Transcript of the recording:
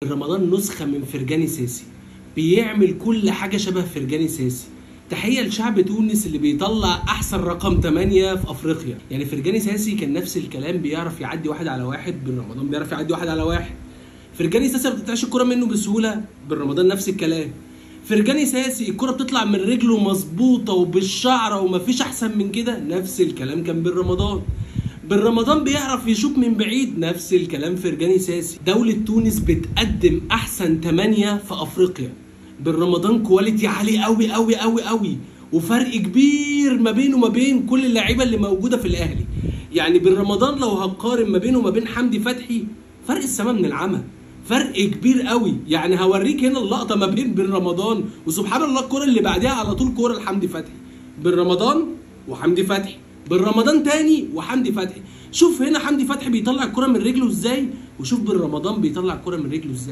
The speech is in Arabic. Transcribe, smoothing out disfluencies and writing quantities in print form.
رمضان نسخة من فرجاني ساسي، بيعمل كل حاجة شبه فرجاني ساسي. تحية لشعب تونس اللي بيطلع أحسن رقم 8 في أفريقيا. يعني فرجاني ساسي كان نفس الكلام، بيعرف يعدي 1 على 1، بن رمضان بيعرف يعدي 1 على 1. فرجاني ساسي ما بتقطعش الكرة منه بسهولة، بن رمضان نفس الكلام. فرجاني ساسي الكرة بتطلع من رجله مظبوطة وبالشعرة ومفيش أحسن من كده، نفس الكلام كان بن رمضان. بن رمضان بيعرف يشوط من بعيد، نفس الكلام فرجاني ساسي. دولة تونس بتقدم أحسن 8 في أفريقيا. بن رمضان كواليتي عالي قوي قوي قوي قوي، وفرق كبير ما بينه وما بين كل اللعيبة اللي موجودة في الأهلي. يعني بن رمضان لو هتقارن ما بينه وما بين حمدي فتحي، فرق السما من العمى، فرق كبير قوي. يعني هوريك هنا اللقطة ما بين بن رمضان وسبحان الله الكرة اللي بعدها على طول كرة لحمدي فتحي. بن رمضان وحمدي فتحي، بن رمضان تاني وحمدي فتحي. شوف هنا حمدي فتحي بيطلع الكرة من رجله ازاي، وشوف بن رمضان بيطلع الكرة من رجله ازاي.